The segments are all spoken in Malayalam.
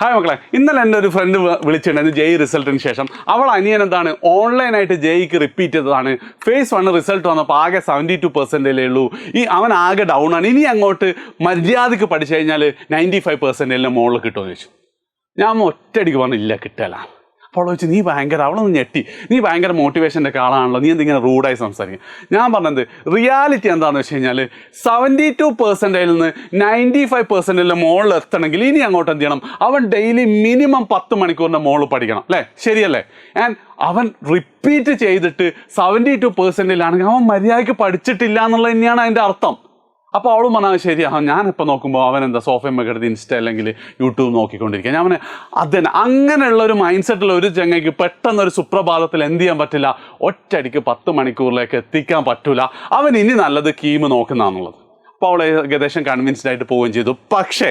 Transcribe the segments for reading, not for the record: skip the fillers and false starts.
ഹായ് മക്കളെ, ഇന്നലെ എൻ്റെ ഒരു ഫ്രണ്ട് വിളിച്ചിട്ടുണ്ടായിരുന്നു ജെയ് റിസൾട്ടിന് ശേഷം. അവൾ അനിയൻ എന്താണ് ഓൺലൈനായിട്ട് ജെയ്ക്ക് റിപ്പീറ്റ് ചെയ്തതാണ്. ഫേസ് 1 റിസൾട്ട് വന്നപ്പോൾ ആകെ 72% ഉള്ളൂ. അവൻ ആകെ ഡൗൺ ആണ്. ഇനി അങ്ങോട്ട് മര്യാദക്ക് പഠിച്ചു കഴിഞ്ഞാൽ 95% മുകളിൽ കിട്ടുമെന്ന് ചോദിച്ചു. ഞാൻ ഒറ്റയടിക്ക് പറഞ്ഞു ഇല്ല, കിട്ടില്ല. അപ്പോൾ അവൾ ചോദിച്ചു, അവളൊന്ന് ഞെട്ടി, നീ ഭയങ്കര മോട്ടിവേഷൻ്റെ ഒക്കെ ആളാണല്ലോ, നീ എന്തിങ്ങനെ റൂഡായി സംസാരിക്കും. ഞാൻ പറഞ്ഞത് റിയാലിറ്റി എന്താണെന്ന് വെച്ച് കഴിഞ്ഞാൽ 72% നിന്ന് 95% മുകളിൽ എത്തണമെങ്കിൽ ഇനി അങ്ങോട്ട് എന്ത് ചെയ്യണം, അവൻ ഡെയിലി മിനിമം 10 മണിക്കൂറിൻ്റെ മുകളിൽ പഠിക്കണം അല്ലേ? ശരിയല്ലേ? ആൻഡ് അവൻ റിപ്പീറ്റ് ചെയ്തിട്ട് 72%ലാണെങ്കിൽ അവൻ മര്യാദയ്ക്ക് പഠിച്ചിട്ടില്ല എന്നുള്ളത് തന്നെയാണ് അതിൻ്റെ അർത്ഥം. അപ്പോൾ അവളും പറഞ്ഞാൽ ശരിയാ, ഞാനിപ്പോൾ നോക്കുമ്പോൾ അവൻ എന്താ സോഫയമ്മ കിടന്ന് ഇൻസ്റ്റ അല്ലെങ്കിൽ യൂട്യൂബ് നോക്കിക്കൊണ്ടിരിക്കുക. ഞാൻ അവന് അതന്നെ അങ്ങനെയുള്ള ഒരു മൈൻഡ് സെറ്റുള്ള ഒരു ചങ്ങയ്ക്ക് പെട്ടെന്നൊരു സുപ്രഭാതത്തിൽ എന്ത് ചെയ്യാൻ പറ്റില്ല, ഒറ്റയടിക്ക് 10 മണിക്കൂറിലേക്ക് എത്തിക്കാൻ പറ്റില്ല. അവൻ ഇനി നല്ലത് കീമ് നോക്കുന്നതാണുള്ളത്. അപ്പോൾ അവൾ ഏകദേശം കൺവിൻസ്ഡ് ആയിട്ട് പോവുകയും ചെയ്തു. പക്ഷേ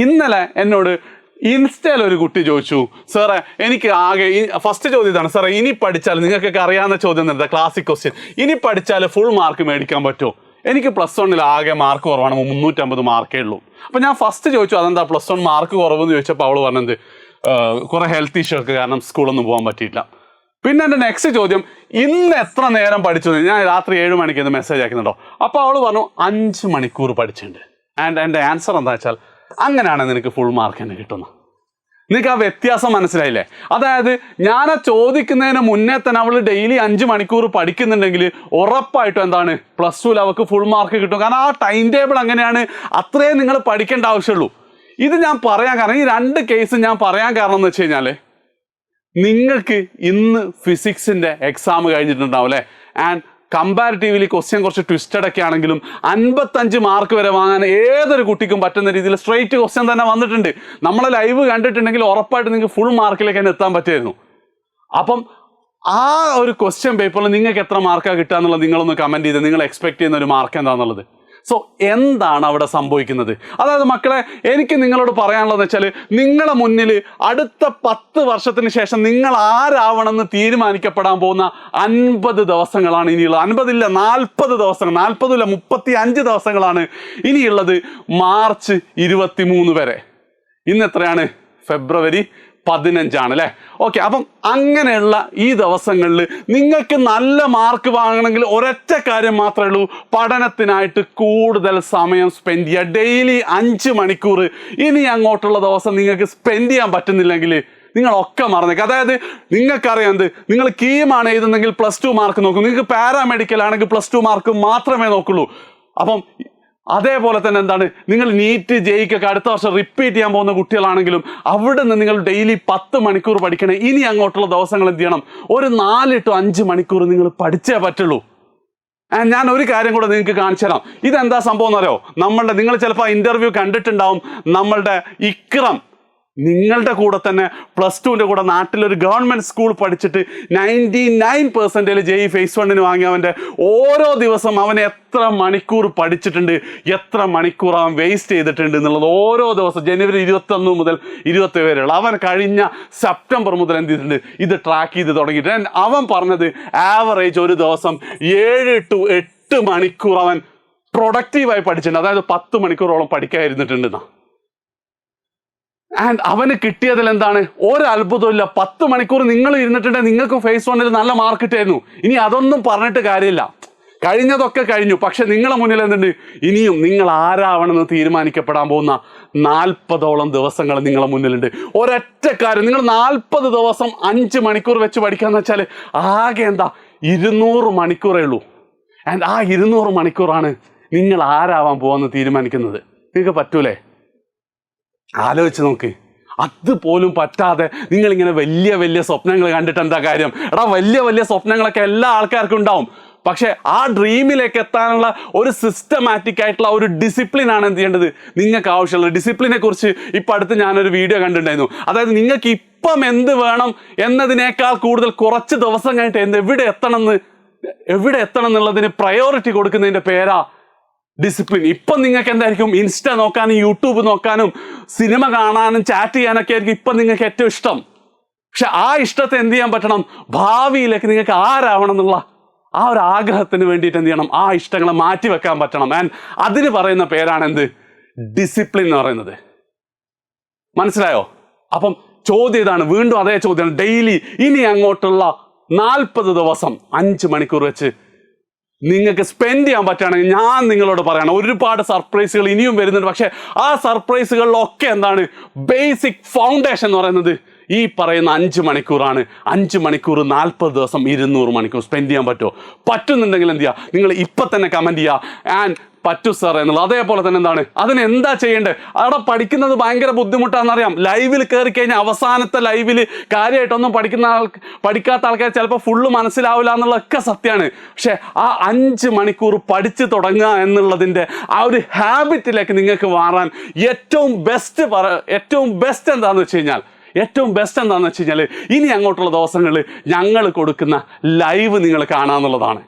ഇന്നലെ എന്നോട് ഇൻസ്റ്റയിൽ ഒരു കുട്ടി ചോദിച്ചു, സാറേ എനിക്ക് ആകെ ഫസ്റ്റ് ചോദ്യം ഇതാണ്, സാറേ ഇനി പഠിച്ചാൽ, നിങ്ങൾക്കൊക്കെ അറിയാവുന്ന ചോദ്യം എന്താ, ക്ലാസിക് ക്വസ്റ്റ്യൻ, ഇനി പഠിച്ചാൽ ഫുൾ മാർക്ക് മേടിക്കാൻ പറ്റുമോ? എനിക്ക് +1 ആകെ മാർക്ക് കുറവാണ്, 350 മാർക്കേ ഉള്ളൂ. അപ്പോൾ ഞാൻ ഫസ്റ്റ് ചോദിച്ചു അതെന്താ +1 മാർക്ക് കുറവെന്ന് ചോദിച്ചപ്പോൾ അവൾ പറഞ്ഞത് കുറേ ഹെൽത്ത് ഇഷ്യൂർക്ക് കാരണം സ്കൂളൊന്നും പോകാൻ പറ്റിയില്ല. പിന്നെ എൻ്റെ നെക്സ്റ്റ് ചോദ്യം, ഇന്ന് എത്ര നേരം പഠിച്ചു? ഞാൻ രാത്രി 7 മണിക്ക് ഇത് മെസ്സേജ് അയക്കുന്നുണ്ടോ? അപ്പോൾ അവൾ പറഞ്ഞു 5 മണിക്കൂർ പഠിച്ചിട്ടുണ്ട്. ആൻഡ് എൻ്റെ ആൻസർ എന്താ വെച്ചാൽ, അങ്ങനെയാണ് നിനക്ക് ഫുൾ മാർക്ക് തന്നെ കിട്ടുന്നത്. നിങ്ങൾക്ക് ആ വ്യത്യാസം മനസ്സിലായില്ലേ? അതായത് ഞാൻ ചോദിക്കുന്നതിന് മുന്നേ തന്നെ അവൾ ഡെയിലി 5 മണിക്കൂർ പഠിക്കുന്നുണ്ടെങ്കിൽ ഉറപ്പായിട്ടും എന്താണ് +2 അവൾക്ക് ഫുൾ മാർക്ക് കിട്ടും. കാരണം ആ ടൈം ടേബിൾ അങ്ങനെയാണ്, അത്രയും നിങ്ങൾ പഠിക്കേണ്ട ആവശ്യമുള്ളൂ. ഇത് ഞാൻ പറയാൻ കാരണം, ഈ 2 കേസ് ഞാൻ പറയാൻ കാരണം എന്ന് വെച്ച് കഴിഞ്ഞാൽ, നിങ്ങൾക്ക് ഇന്ന് ഫിസിക്സിൻ്റെ എക്സാം കഴിഞ്ഞിട്ടുണ്ടാവും അല്ലേ? ആൻഡ് കമ്പാരിറ്റീവ്ലി ക്വസ്റ്റ്യൻ കുറച്ച് ട്വിസ്റ്റഡ് ഒക്കെ ആണെങ്കിലും 55 മാർക്ക് വരെ വാങ്ങാൻ ഏതൊരു കുട്ടിക്കും പറ്റുന്ന രീതിയിൽ സ്ട്രെയിറ്റ് ക്വസ്റ്റ്യൻ തന്നെ വന്നിട്ടുണ്ട്. നമ്മളെ ലൈവ് കണ്ടിട്ടുണ്ടെങ്കിൽ ഉറപ്പായിട്ട് നിങ്ങൾക്ക് ഫുൾ മാർക്കിലേക്ക് തന്നെ എത്താൻ പറ്റുമായിരുന്നു. അപ്പം ആ ഒരു ക്വസ്റ്റ്യൻ പേപ്പറിൽ നിങ്ങൾക്ക് എത്ര മാർക്കാണ് കിട്ടുക എന്നുള്ളത് നിങ്ങളൊന്ന് കമൻറ്റ് ചെയ്ത് നിങ്ങൾ എക്സ്പെക്ട് ചെയ്യുന്ന ഒരു മാർക്ക് എന്താണെന്നുള്ളത്. സോ എന്താണ് അവിടെ സംഭവിക്കുന്നത്? അതായത് മക്കളെ, എനിക്ക് നിങ്ങളോട് പറയാനുള്ളതെന്ന് വെച്ചാൽ, നിങ്ങളെ മുന്നിൽ അടുത്ത 10 വർഷത്തിന് ശേഷം നിങ്ങൾ ആരാവണമെന്ന് തീരുമാനിക്കപ്പെടാൻ പോകുന്ന 50 ദിവസങ്ങളാണ് ഇനിയുള്ളത്. 50 ഇല്ല, 40 ദിവസങ്ങൾ, 40 ഇല്ല 35 ദിവസങ്ങളാണ് ഇനിയുള്ളത്. മാർച്ച് 23 വരെ. ഇന്ന് എത്രയാണ്? ഫെബ്രുവരി 15 അല്ലേ? ഓക്കെ. അപ്പം അങ്ങനെയുള്ള ഈ ദിവസങ്ങളിൽ നിങ്ങൾക്ക് നല്ല മാർക്ക് വാങ്ങണമെങ്കിൽ ഒരൊറ്റ കാര്യം മാത്രമേ ഉള്ളൂ, പഠനത്തിനായിട്ട് കൂടുതൽ സമയം സ്പെൻഡ് ചെയ്യുക. ഡെയിലി 5 മണിക്കൂർ ഇനി അങ്ങോട്ടുള്ള ദിവസം നിങ്ങൾക്ക് സ്പെൻഡ് ചെയ്യാൻ പറ്റുന്നില്ലെങ്കിൽ നിങ്ങളൊക്കെ മറന്നേക്കുക. അതായത് നിങ്ങൾക്കറിയാം, നിങ്ങൾ കീമാണ് എഴുതുന്നെങ്കിൽ +2 മാർക്ക് നോക്കും, നിങ്ങൾക്ക് പാരാമെഡിക്കൽ ആണെങ്കിൽ +2 മാർക്ക് മാത്രമേ നോക്കുള്ളൂ. അപ്പം അതേപോലെ തന്നെ എന്താണ്, നിങ്ങൾ നീറ്റ് ജെയ്ക്കൊക്കെ അടുത്ത വർഷം റിപ്പീറ്റ് ചെയ്യാൻ പോകുന്ന കുട്ടികളാണെങ്കിലും അവിടെ നിന്ന് നിങ്ങൾ ഡെയിലി 10 മണിക്കൂർ പഠിക്കണേ. ഇനി അങ്ങോട്ടുള്ള ദിവസങ്ങൾ എന്ത് ചെയ്യണം, ഒരു 4 to 5 മണിക്കൂർ നിങ്ങൾ പഠിച്ചേ പറ്റുള്ളൂ. ഞാൻ ഒരു കാര്യം കൂടെ നിങ്ങൾക്ക് കാണിച്ചു തരാം. ഇതെന്താ സംഭവം എന്നറിയോ? നിങ്ങൾ ചിലപ്പോൾ ഇന്റർവ്യൂ കണ്ടിട്ടുണ്ടാവും. നമ്മളുടെ ഇക്രം നിങ്ങളുടെ കൂടെ തന്നെ +2ൻ്റെ കൂടെ നാട്ടിലൊരു ഗവൺമെൻറ് സ്കൂൾ പഠിച്ചിട്ട് 99% ജെയ് ഫേസ് 1 വാങ്ങിയവൻ്റെ ഓരോ ദിവസം അവൻ എത്ര മണിക്കൂർ പഠിച്ചിട്ടുണ്ട്, എത്ര മണിക്കൂർ അവൻ വേസ്റ്റ് ചെയ്തിട്ടുണ്ട് എന്നുള്ളത് ഓരോ ദിവസം ജനുവരി 21 മുതൽ 27 വരെയുള്ള അവൻ കഴിഞ്ഞ സെപ്റ്റംബർ മുതൽ എന്ത് ചെയ്തിട്ടുണ്ട്, ഇത് ട്രാക്ക് ചെയ്ത് തുടങ്ങിയിട്ട് അവൻ പറഞ്ഞത് ആവറേജ് ഒരു ദിവസം 7 to 8 മണിക്കൂർ അവൻ പ്രൊഡക്റ്റീവായി പഠിച്ചിട്ടുണ്ട്. അതായത് 10 മണിക്കൂറോളം പഠിക്കാതിരുന്നിട്ടുണ്ടെന്നാ. ആൻഡ് അവന് കിട്ടിയതിൽ എന്താണ്, ഒരു അത്ഭുതമില്ല. 10 മണിക്കൂർ നിങ്ങൾ ഇരുന്നിട്ടുണ്ടെങ്കിൽ നിങ്ങൾക്ക് ഫേസ് 1 നല്ല മാർക്ക് കിട്ടായിരുന്നു. ഇനി അതൊന്നും പറഞ്ഞിട്ട് കാര്യമില്ല, കഴിഞ്ഞതൊക്കെ കഴിഞ്ഞു. പക്ഷെ നിങ്ങളെ മുന്നിൽ എന്തുണ്ട്, ഇനിയും നിങ്ങൾ ആരാവണമെന്ന് തീരുമാനിക്കപ്പെടാൻ പോകുന്ന 40ഓളം ദിവസങ്ങൾ നിങ്ങളെ മുന്നിലുണ്ട്. ഒരൊറ്റ കാര്യം, നിങ്ങൾ 40 ദിവസം 5 മണിക്കൂർ വെച്ച് പഠിക്കാന്ന് വെച്ചാൽ ആകെ 200 മണിക്കൂറേ ഉള്ളൂ. ആൻഡ് ആ 200 മണിക്കൂറാണ് നിങ്ങൾ ആരാവാൻ പോകാമെന്ന് തീരുമാനിക്കുന്നത്. നിങ്ങൾക്ക് പറ്റൂലേ? ആലോചിച്ച് നോക്ക്. അതുപോലും പറ്റാതെ നിങ്ങളിങ്ങനെ വലിയ വലിയ സ്വപ്നങ്ങൾ കണ്ടിട്ട് എന്താ കാര്യം? വലിയ വലിയ സ്വപ്നങ്ങളൊക്കെ എല്ലാ ആൾക്കാർക്കും ഉണ്ടാവും. പക്ഷേ ആ ഡ്രീമിലേക്ക് എത്താനുള്ള ഒരു സിസ്റ്റമാറ്റിക് ആയിട്ടുള്ള ഒരു ഡിസിപ്ലിനാണ് എന്ത് ചെയ്യേണ്ടത്, നിങ്ങൾക്ക് ആവശ്യമുള്ളത്. ഡിസിപ്ലിനെ കുറിച്ച് ഇപ്പം അടുത്ത് ഞാനൊരു വീഡിയോ കണ്ടിട്ടുണ്ടായിരുന്നു. അതായത് നിങ്ങൾക്ക് ഇപ്പം എന്ത് വേണം എന്നതിനേക്കാൾ കൂടുതൽ കുറച്ച് ദിവസം കഴിഞ്ഞിട്ട് എവിടെ എത്തണം എന്നുള്ളതിന് പ്രയോറിറ്റി കൊടുക്കുന്നതിൻ്റെ പേരാ ഡിസിപ്ലിൻ. ഇപ്പം നിങ്ങൾക്ക് എന്തായിരിക്കും, ഇൻസ്റ്റ നോക്കാനും യൂട്യൂബ് നോക്കാനും സിനിമ കാണാനും ചാറ്റ് ചെയ്യാനൊക്കെ ആയിരിക്കും ഇപ്പം നിങ്ങൾക്ക് ഏറ്റവും ഇഷ്ടം. പക്ഷെ ആ ഇഷ്ടത്തെ എന്ത് ചെയ്യാൻ പറ്റണം, ഭാവിയിലേക്ക് നിങ്ങൾക്ക് ആരാവണം എന്നുള്ള ആ ഒരു ആഗ്രഹത്തിന് വേണ്ടിയിട്ട് എന്ത് ചെയ്യണം, ആ ഇഷ്ടങ്ങളെ മാറ്റി വെക്കാൻ പറ്റണം. ആൻഡ് അതിന് പറയുന്ന പേരാണ് എന്ത്, ഡിസിപ്ലിൻ എന്ന് പറയുന്നത്. മനസ്സിലായോ? അപ്പം ചോദ്യം ഇതാണ്, വീണ്ടും അതേ ചോദ്യമാണ്. ഡെയിലി ഇനി അങ്ങോട്ടുള്ള 40 ദിവസം 5 മണിക്കൂർ വെച്ച് നിങ്ങൾക്ക് സ്പെൻഡ് ചെയ്യാൻ പറ്റുകയാണെങ്കിൽ ഞാൻ നിങ്ങളോട് പറയണം, ഒരുപാട് സർപ്രൈസുകൾ ഇനിയും വരുന്നുണ്ട്. പക്ഷെ ആ സർപ്രൈസുകളിലൊക്കെ എന്താണ് ബേസിക് ഫൗണ്ടേഷൻ എന്ന് പറയുന്നത് ഈ പറയുന്ന 5 മണിക്കൂറാണ്. 5 മണിക്കൂർ 40 ദിവസം 200 മണിക്കൂർ സ്പെൻഡ് ചെയ്യാൻ പറ്റുമോ? പറ്റുന്നുണ്ടെങ്കിൽ എന്ത് ചെയ്യുക, നിങ്ങൾ ഇപ്പം തന്നെ കമൻറ്റ് ചെയ്യുക ആൻഡ് പറ്റു സാർ എന്നുള്ളത്. അതേപോലെ തന്നെ എന്താണ് അതിന് എന്താ ചെയ്യേണ്ടത്? അവിടെ പഠിക്കുന്നത് ഭയങ്കര ബുദ്ധിമുട്ടാണെന്നറിയാം. ലൈവിൽ കയറി കഴിഞ്ഞാൽ അവസാനത്തെ ലൈവിൽ കാര്യമായിട്ടൊന്നും പഠിക്കാത്ത ആൾക്കാർ ചിലപ്പോൾ ഫുള്ള് മനസ്സിലാവില്ല എന്നുള്ളതൊക്കെ സത്യമാണ്. പക്ഷെ ആ 5 മണിക്കൂർ പഠിച്ചു തുടങ്ങുക എന്നുള്ളതിൻ്റെ ആ ഒരു ഹാബിറ്റിലേക്ക് നിങ്ങൾക്ക് മാറാൻ ഏറ്റവും ബെസ്റ്റ് എന്താണെന്ന് വെച്ച് കഴിഞ്ഞാൽ ഇനി അങ്ങോട്ടുള്ള ദിവസങ്ങളിൽ ഞങ്ങൾ കൊടുക്കുന്ന ലൈവ് നിങ്ങൾ കാണാന്നുള്ളതാണ്.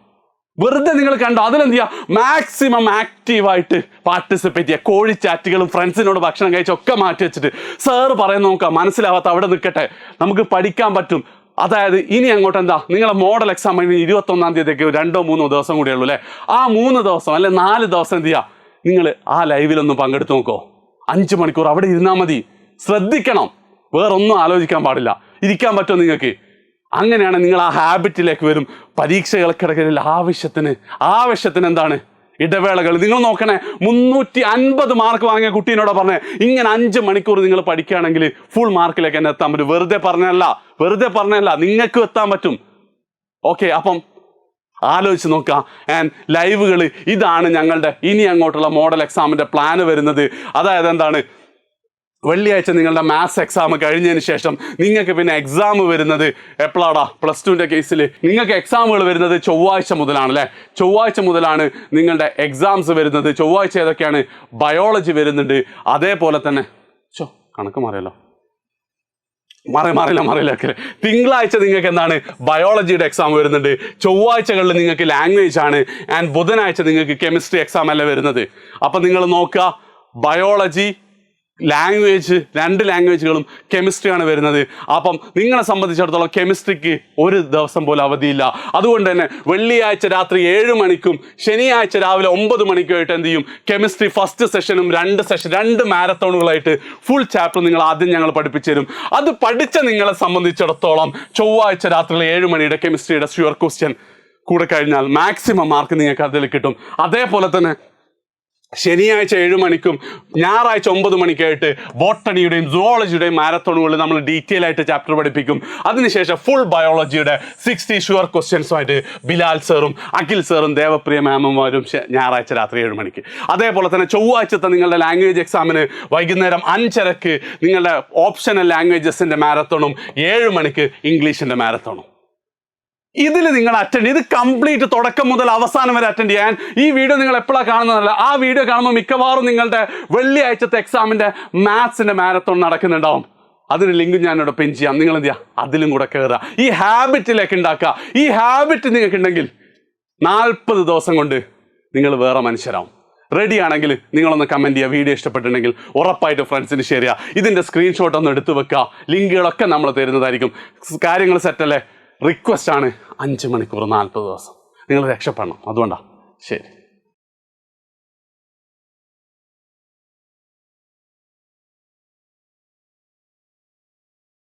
വെറുതെ നിങ്ങൾ കണ്ടോ, അതിലെന്ത് ചെയ്യുക, മാക്സിമം ആക്റ്റീവായിട്ട് പാർട്ടിസിപ്പേറ്റ് ചെയ്യുക. കോഴി ചാറ്റുകളും ഫ്രണ്ട്സിനോട് ഭക്ഷണം കഴിച്ചൊക്കെ മാറ്റി വെച്ചിട്ട് സാറ് പറയുന്ന നോക്കാം, മനസ്സിലാവാത്ത അവിടെ നിൽക്കട്ടെ, നമുക്ക് പഠിക്കാൻ പറ്റും. അതായത് ഇനി അങ്ങോട്ട് എന്താ, നിങ്ങളെ മോഡൽ എക്സാം 21-ാം തീയതിക്ക് 2-3 ദിവസം കൂടിയേ ഉള്ളൂ അല്ലേ? ആ 3 ദിവസം അല്ലെ 4 ദിവസം എന്ത് ചെയ്യുക, നിങ്ങൾ ആ ലൈവിലൊന്ന് പങ്കെടുത്ത് നോക്കോ. 5 മണിക്കൂർ അവിടെ ഇരുന്നാൽ മതി. ശ്രദ്ധിക്കണം, വേറൊന്നും ആലോചിക്കാൻ പാടില്ല. ഇരിക്കാൻ പറ്റുമോ നിങ്ങൾക്ക്? അങ്ങനെയാണ് നിങ്ങൾ ആ ഹാബിറ്റിലേക്ക് വരും. പരീക്ഷകൾക്കിടയിൽ ആവശ്യത്തിന് എന്താണ് ഇടവേളകൾ. നിങ്ങൾ നോക്കണേ, 350 മാർക്ക് വാങ്ങിയ കുട്ടീനോട് പറഞ്ഞേ ഇങ്ങനെ 5 മണിക്കൂർ നിങ്ങൾ പഠിക്കുകയാണെങ്കിൽ ഫുൾ മാർക്കിലേക്ക് തന്നെ എത്താൻ പറ്റും. വെറുതെ പറഞ്ഞല്ല, നിങ്ങൾക്കും എത്താൻ പറ്റും. ഓക്കെ, അപ്പം ആലോചിച്ച് നോക്കാം. ആൻഡ് ലൈവുകൾ ഇതാണ് ഞങ്ങളുടെ ഇനി അങ്ങോട്ടുള്ള മോഡൽ എക്സാമിൻ്റെ പ്ലാന് വരുന്നത്. അതായത് എന്താണ്, വെള്ളിയാഴ്ച നിങ്ങളുടെ മാത്സ് എക്സാം കഴിഞ്ഞതിന് ശേഷം നിങ്ങൾക്ക് പിന്നെ എക്സാം വരുന്നത് എപ്പോഴാടാ? +2ൻ്റെ കേസിൽ നിങ്ങൾക്ക് എക്സാമുകൾ വരുന്നത് ചൊവ്വാഴ്ച മുതലാണ് അല്ലേ? ചൊവ്വാഴ്ച മുതലാണ് നിങ്ങളുടെ എക്സാംസ് വരുന്നത്. ചൊവ്വാഴ്ച ഏതൊക്കെയാണ്? ബയോളജി വരുന്നുണ്ട്. അതേപോലെ തന്നെ കണക്ക് മാറിയല്ലോ, മാറില്ല. തിങ്കളാഴ്ച നിങ്ങൾക്ക് എന്താണ് ബയോളജിയുടെ എക്സാം വരുന്നുണ്ട്. ചൊവ്വാഴ്ചകളിൽ നിങ്ങൾക്ക് ലാംഗ്വേജ് ആണ്. ആൻഡ് ബുധനാഴ്ച നിങ്ങൾക്ക് കെമിസ്ട്രി എക്സാം അല്ലേ വരുന്നത്. അപ്പം നിങ്ങൾ നോക്കുക, ബയോളജി, ലാംഗ്വേജ്, 2 ലാംഗ്വേജുകളും കെമിസ്ട്രിയാണ് വരുന്നത്. അപ്പം നിങ്ങളെ സംബന്ധിച്ചിടത്തോളം കെമിസ്ട്രിക്ക് ഒരു ദിവസം പോലും അവധിയില്ല. അതുകൊണ്ട് തന്നെ വെള്ളിയാഴ്ച രാത്രി 7 മണിക്കും ശനിയാഴ്ച രാവിലെ 9 മണിക്കുമായിട്ട് എന്ത് ചെയ്യും, കെമിസ്ട്രി ഫസ്റ്റ് സെഷനും 2 മാരത്തോണുകളായിട്ട് ഫുൾ ചാപ്റ്റർ നിങ്ങൾ ആദ്യം ഞങ്ങൾ പഠിപ്പിച്ചു തരും. അത് പഠിച്ച നിങ്ങളെ സംബന്ധിച്ചിടത്തോളം ചൊവ്വാഴ്ച രാത്രി 7 മണിയുടെ കെമിസ്ട്രിയുടെ ഷ്യൂർ ക്വസ്റ്റ്യൻ കൂടെ കഴിഞ്ഞാൽ മാക്സിമം മാർക്ക് നിങ്ങൾക്ക് അതിൽ കിട്ടും. അതേപോലെ തന്നെ ശനിയാഴ്ച 7 മണിക്കും ഞായറാഴ്ച 9 മണിക്കായിട്ട് ബോട്ടണിയുടെയും സുവോളജിയുടെയും മാരത്തോണുകളിൽ നമ്മൾ ഡീറ്റെയിൽ ആയിട്ട് ചാപ്റ്റർ പഠിപ്പിക്കും. അതിനുശേഷം ഫുൾ ബയോളജിയുടെ 60 ഷുവർ ക്വസ്റ്റ്യൻസുമായിട്ട് ബിലാൽ സാറും അഖിൽ സാറും ദേവപ്രിയ മാമുമാരും ഞായറാഴ്ച രാത്രി 7 മണിക്ക്. അതേപോലെ തന്നെ ചൊവ്വാഴ്ചത്തെ നിങ്ങളുടെ ലാംഗ്വേജ് എക്സാമിന് വൈകുന്നേരം 5:30 നിങ്ങളുടെ ഓപ്ഷണൽ ലാംഗ്വേജസിൻ്റെ മാരത്തോണും 7 മണിക്ക് ഇംഗ്ലീഷിൻ്റെ മാരത്തോണും. ഇതിൽ നിങ്ങൾ അറ്റൻഡ് ചെയ്ത് കംപ്ലീറ്റ് തുടക്കം മുതൽ അവസാനം വരെ അറ്റൻഡ് ചെയ്യാൻ. ഈ വീഡിയോ നിങ്ങൾ എപ്പോഴാണ് കാണുന്നതല്ല, ആ വീഡിയോ കാണുമ്പോൾ മിക്കവാറും നിങ്ങളുടെ വെള്ളിയാഴ്ചത്തെ എക്സാമിൻ്റെ മാത്സിൻ്റെ മാരത്തോൺ നടക്കുന്നുണ്ടാവും. അതിന് ലിങ്ക് ഞാനിവിടെ പിൻ ചെയ്യാം. നിങ്ങൾ എന്ത് ചെയ്യുക, അതിലും കൂടെ കയറുക, ഈ ഹാബിറ്റിലേക്ക് ഉണ്ടാക്കുക. ഈ ഹാബിറ്റ് നിങ്ങൾക്കുണ്ടെങ്കിൽ 40 ദിവസം കൊണ്ട് നിങ്ങൾ വേറെ മനുഷ്യരാവും. റെഡി ആണെങ്കിൽ നിങ്ങളൊന്ന് കമൻറ്റ് ചെയ്യുക. വീഡിയോ ഇഷ്ടപ്പെട്ടിട്ടുണ്ടെങ്കിൽ ഉറപ്പായിട്ട് ഫ്രണ്ട്സിന് ഷെയർ ചെയ്യുക. ഇതിൻ്റെ സ്ക്രീൻഷോട്ട് ഒന്ന് എടുത്തു വെക്കുക. ലിങ്കുകളൊക്കെ നമ്മൾ തരുന്നതായിരിക്കും. കാര്യങ്ങൾ സെറ്റല്ലേ? റിക്വസ്റ്റ് ആണ് 5 മണിക്കൂർ 40 ദിവസം നിങ്ങൾ രക്ഷപ്പെടണം. അതുകൊണ്ടാണ്. ശരി.